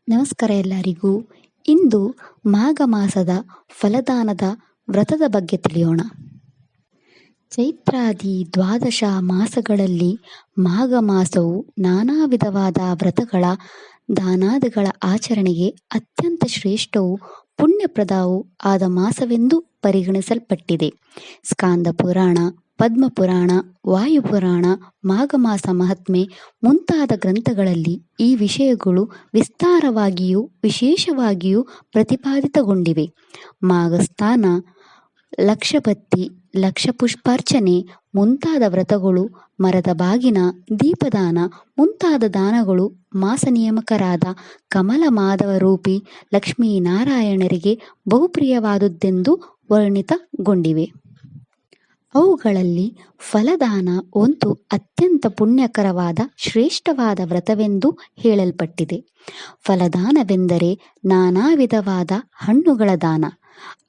ನಮಸ್ಕಾರ ಎಲ್ಲರಿಗೂ. ಇಂದು ಮಾಘ ಮಾಸದ ಫಲದಾನದ ವ್ರತದ ಬಗ್ಗೆ ತಿಳಿಯೋಣ. ಚೈತ್ರಾದಿ ದ್ವಾದಶ ಮಾಸಗಳಲ್ಲಿ ಮಾಘ ಮಾಸವು ನಾನಾ ವಿಧವಾದ ವ್ರತಗಳ ದಾನಾದಿಗಳ ಆಚರಣೆಗೆ ಅತ್ಯಂತ ಶ್ರೇಷ್ಠವೂ ಪುಣ್ಯಪ್ರದವೂ ಆದ ಮಾಸವೆಂದು ಪರಿಗಣಿಸಲ್ಪಟ್ಟಿದೆ. ಸ್ಕಾಂದ ಪುರಾಣ, ಪದ್ಮಪುರಾಣ, ವಾಯುಪುರಾಣ, ಮಾಘಮಾಸ ಮಹಾತ್ಮೆ ಮುಂತಾದ ಗ್ರಂಥಗಳಲ್ಲಿ ಈ ವಿಷಯಗಳು ವಿಸ್ತಾರವಾಗಿಯೂ ವಿಶೇಷವಾಗಿಯೂ ಪ್ರತಿಪಾದಿತಗೊಂಡಿವೆ. ಮಾಘಸ್ನಾನ, ಲಕ್ಷಬತ್ತಿ, ಲಕ್ಷಪುಷ್ಪಾರ್ಚನೆ ಮುಂತಾದ ವ್ರತಗಳು, ಮರದ ಬಾಗಿನ, ದೀಪದಾನ ಮುಂತಾದ ದಾನಗಳು ಮಾಸನಿಯಾಮಕರಾದ ಕಮಲ ಮಾಧವರೂಪಿ ಲಕ್ಷ್ಮೀನಾರಾಯಣರಿಗೆ ಬಹುಪ್ರಿಯವಾದುದೆಂದು ವರ್ಣಿತಗೊಂಡಿವೆ. ಅವುಗಳಲ್ಲಿ ಫಲದಾನ ಒಂದು ಅತ್ಯಂತ ಪುಣ್ಯಕರವಾದ ಶ್ರೇಷ್ಠವಾದ ವ್ರತವೆಂದು ಹೇಳಲ್ಪಟ್ಟಿದೆ. ಫಲದಾನವೆಂದರೆ ನಾನಾ ವಿಧವಾದ ಹಣ್ಣುಗಳ ದಾನ.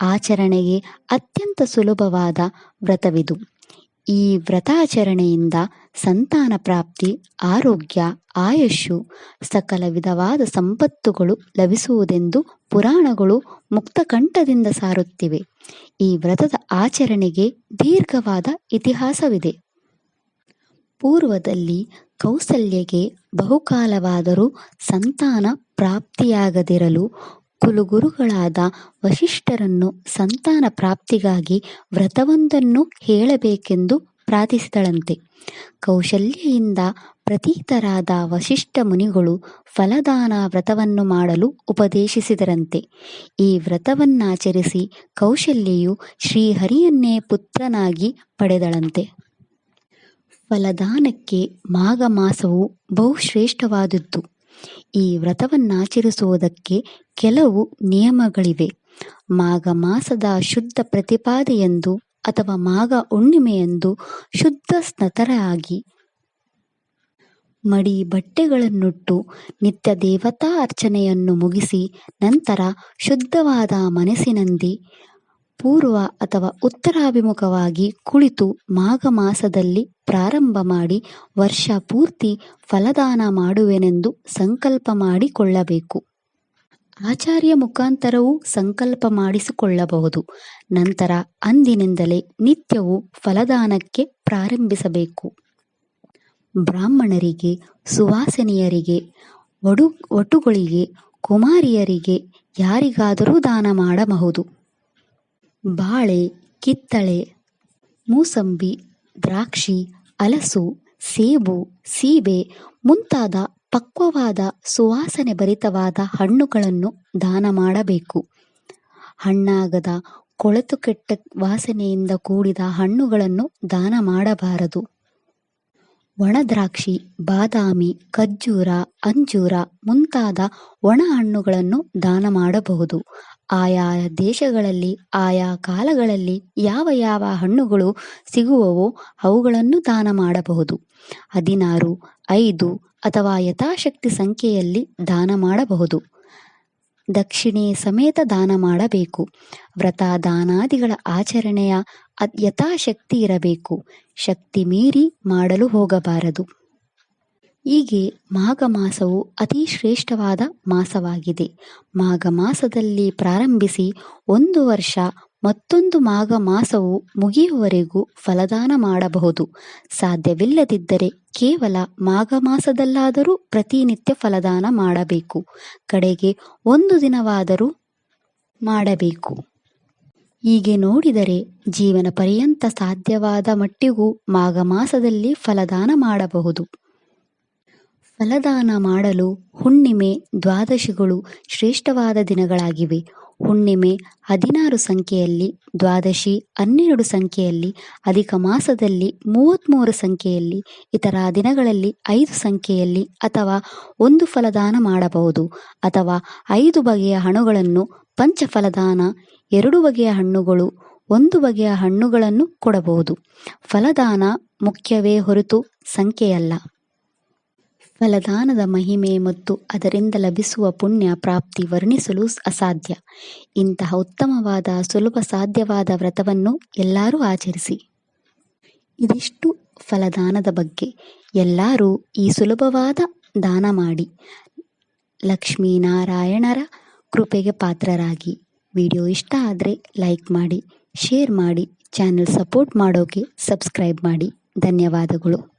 ಆಚರಣೆಗೆ ಅತ್ಯಂತ ಸುಲಭವಾದ ವ್ರತವಿದು. ಈ ವ್ರತಾಚರಣೆಯಿಂದ ಸಂತಾನ ಪ್ರಾಪ್ತಿ, ಆರೋಗ್ಯ, ಆಯುಷ್ಯು, ಸಕಲ ವಿಧವಾದ ಸಂಪತ್ತುಗಳು ಲಭಿಸುವುದೆಂದು ಪುರಾಣಗಳು ಮುಕ್ತಕಂಠದಿಂದ ಸಾರುತ್ತಿವೆ. ಈ ವ್ರತದ ಆಚರಣೆಗೆ ದೀರ್ಘವಾದ ಇತಿಹಾಸವಿದೆ. ಪೂರ್ವದಲ್ಲಿ ಕೌಸಲ್ಯಗೆ ಬಹುಕಾಲವಾದರೂ ಸಂತಾನ ಪ್ರಾಪ್ತಿಯಾಗದಿರಲು ಕುಲಗುರುಗಳಾದ ವಸಿಷ್ಠರನ್ನು ಸಂತಾನ ಪ್ರಾಪ್ತಿಗಾಗಿ ವ್ರತವೊಂದನ್ನು ಹೇಳಬೇಕೆಂದು ಪ್ರಾರ್ಥಿಸಿದಳಂತೆ. ಕೌಶಲ್ಯೆಯಿಂದ ಪ್ರತೀತರಾದ ವಸಿಷ್ಠ ಮುನಿಗಳು ಫಲದಾನ ವ್ರತವನ್ನು ಮಾಡಲು ಉಪದೇಶಿಸಿದರಂತೆ. ಈ ವ್ರತವನ್ನಾಚರಿಸಿ ಕೌಶಲ್ಯೆಯು ಶ್ರೀಹರಿಯನ್ನೇ ಪುತ್ರನಾಗಿ ಪಡೆದಳಂತೆ. ಫಲದಾನಕ್ಕೆ ಮಾಘ ಮಾಸವು ಬಹುಶ್ರೇಷ್ಠವಾದುದು. ಈ ವ್ರತವನ್ನಾಚರಿಸುವುದಕ್ಕೆ ಕೆಲವು ನಿಯಮಗಳಿವೆ. ಮಾಘ ಮಾಸದ ಶುದ್ಧ ಪ್ರತಿಪಾದೆಯಂದು ಅಥವಾ ಮಾಘ ಹುಣ್ಣಿಮೆಯಂದು ಶುದ್ಧ ಸ್ನಾತರಾಗಿ ಮಡಿ ಬಟ್ಟೆಗಳನ್ನುಟ್ಟು ನಿತ್ಯ ದೇವತಾ ಅರ್ಚನೆಯನ್ನು ಮುಗಿಸಿ ನಂತರ ಶುದ್ಧವಾದ ಮನಸ್ಸಿನಿಂದ ಪೂರ್ವ ಅಥವಾ ಉತ್ತರಾಭಿಮುಖವಾಗಿ ಕುಳಿತು ಮಾಘ ಮಾಸದಲ್ಲಿ ಪ್ರಾರಂಭ ಮಾಡಿ ವರ್ಷ ಪೂರ್ತಿ ಫಲದಾನ ಮಾಡುವೆನೆಂದು ಸಂಕಲ್ಪ ಮಾಡಿಕೊಳ್ಳಬೇಕು. ಆಚಾರ್ಯ ಮುಖಾಂತರವೂ ಸಂಕಲ್ಪ ಮಾಡಿಸಿಕೊಳ್ಳಬಹುದು. ನಂತರ ಅಂದಿನಿಂದಲೇ ನಿತ್ಯವೂ ಫಲದಾನಕ್ಕೆ ಪ್ರಾರಂಭಿಸಬೇಕು. ಬ್ರಾಹ್ಮಣರಿಗೆ, ಸುವಾಸಿನಿಯರಿಗೆ, ವಟುಗಳಿಗೆ, ಕುಮಾರಿಯರಿಗೆ ಯಾರಿಗಾದರೂ ದಾನ ಮಾಡಬಹುದು. ಬಾಳೆ, ಕಿತ್ತಳೆ, ಮೂಸಂಬಿ, ದ್ರಾಕ್ಷಿ, ಹಲಸು, ಸೇಬು, ಸೀಬೆ ಮುಂತಾದ ಪಕ್ವವಾದ ಸುವಾಸನೆ ಭರಿತವಾದ ಹಣ್ಣುಗಳನ್ನು ದಾನ ಮಾಡಬೇಕು. ಹಣ್ಣಾಗದ, ಕೊಳೆತು ಕೆಟ್ಟ ವಾಸನೆಯಿಂದ ಕೂಡಿದ ಹಣ್ಣುಗಳನ್ನು ದಾನ ಮಾಡಬಾರದು. ಒಣದ್ರಾಕ್ಷಿ, ಬಾದಾಮಿ, ಖರ್ಜೂರ, ಅಂಜೂರ ಮುಂತಾದ ಒಣ ಹಣ್ಣುಗಳನ್ನು ದಾನ ಮಾಡಬಹುದು. ಆಯಾ ದೇಶಗಳಲ್ಲಿ ಆಯಾ ಕಾಲಗಳಲ್ಲಿ ಯಾವ ಯಾವ ಹಣ್ಣುಗಳು ಸಿಗುವವೋ ಅವುಗಳನ್ನು ದಾನ ಮಾಡಬಹುದು. 16, 5 ಅಥವಾ ಯಥಾಶಕ್ತಿ ಸಂಖ್ಯೆಯಲ್ಲಿ ದಾನ ಮಾಡಬಹುದು. ದಕ್ಷಿಣೆ ಸಮೇತ ದಾನ ಮಾಡಬೇಕು. ವ್ರತ ದಾನಾದಿಗಳ ಆಚರಣೆಯ ಯಥಾಶಕ್ತಿ ಇರಬೇಕು. ಶಕ್ತಿ ಮೀರಿ ಮಾಡಲು ಹೋಗಬಾರದು. ಹೀಗೆ ಮಾಘ ಮಾಸವು ಅತಿ ಶ್ರೇಷ್ಠವಾದ ಮಾಸವಾಗಿದೆ. ಮಾಘ ಮಾಸದಲ್ಲಿ ಪ್ರಾರಂಭಿಸಿ ಒಂದು ವರ್ಷ ಮತ್ತೊಂದು ಮಾಘ ಮಾಸವು ಮುಗಿಯುವವರೆಗೂ ಫಲದಾನ ಮಾಡಬಹುದು. ಸಾಧ್ಯವಿಲ್ಲದಿದ್ದರೆ ಕೇವಲ ಮಾಘ ಮಾಸದಲ್ಲಾದರೂ ಪ್ರತಿನಿತ್ಯ ಫಲದಾನ ಮಾಡಬೇಕು. ಕಡೆಗೆ ಒಂದು ದಿನವಾದರೂ ಮಾಡಬೇಕು. ಹೀಗೆ ನೋಡಿದರೆ ಜೀವನ ಪರ್ಯಂತ ಸಾಧ್ಯವಾದ ಮಟ್ಟಿಗೂ ಮಾಘ ಮಾಸದಲ್ಲಿ ಫಲದಾನ ಮಾಡಬಹುದು. ಫಲದಾನ ಮಾಡಲು ಹುಣ್ಣಿಮೆ, ದ್ವಾದಶಿಗಳು ಶ್ರೇಷ್ಠವಾದ ದಿನಗಳಾಗಿವೆ. ಹುಣ್ಣಿಮೆ 16 ಸಂಖ್ಯೆಯಲ್ಲಿ, ದ್ವಾದಶಿ 12 ಸಂಖ್ಯೆಯಲ್ಲಿ, ಅಧಿಕ ಮಾಸದಲ್ಲಿ 33 ಸಂಖ್ಯೆಯಲ್ಲಿ, ಇತರ ದಿನಗಳಲ್ಲಿ 5 ಸಂಖ್ಯೆಯಲ್ಲಿ ಅಥವಾ ಒಂದು ಫಲದಾನ ಮಾಡಬಹುದು. ಅಥವಾ 5 ಬಗೆಯ ಹಣ್ಣುಗಳನ್ನು ಪಂಚಫಲದಾನ, 2 ಬಗೆಯ ಹಣ್ಣುಗಳು, 1 ಬಗೆಯ ಹಣ್ಣುಗಳನ್ನು ಕೊಡಬಹುದು. ಫಲದಾನ ಮುಖ್ಯವೇ ಹೊರತು ಸಂಖ್ಯೆಯಲ್ಲ. ಫಲದಾನದ ಮಹಿಮೆ ಮತ್ತು ಅದರಿಂದ ಲಭಿಸುವ ಪುಣ್ಯ ಪ್ರಾಪ್ತಿ ವರ್ಣಿಸಲು ಅಸಾಧ್ಯ. ಇಂತಹ ಉತ್ತಮವಾದ ಸುಲಭ ಸಾಧ್ಯವಾದ ವ್ರತವನ್ನು ಎಲ್ಲರೂ ಆಚರಿಸಿ. ಇದಿಷ್ಟು ಫಲದಾನದ ಬಗ್ಗೆ. ಎಲ್ಲರೂ ಈ ಸುಲಭವಾದ ದಾನ ಮಾಡಿ. ಲಕ್ಷ್ಮೀನಾರಾಯಣರ ಕೃಪೆಗೆ ಪಾತ್ರರಾಗಿ. ವಿಡಿಯೋ ಇಷ್ಟ ಆದರೆ ಲೈಕ್ ಮಾಡಿ, ಶೇರ್ ಮಾಡಿ, ಚಾನೆಲ್ ಸಪೋರ್ಟ್ ಮಾಡೋಕೆ ಸಬ್ಸ್ಕ್ರೈಬ್ ಮಾಡಿ. ಧನ್ಯವಾದಗಳು.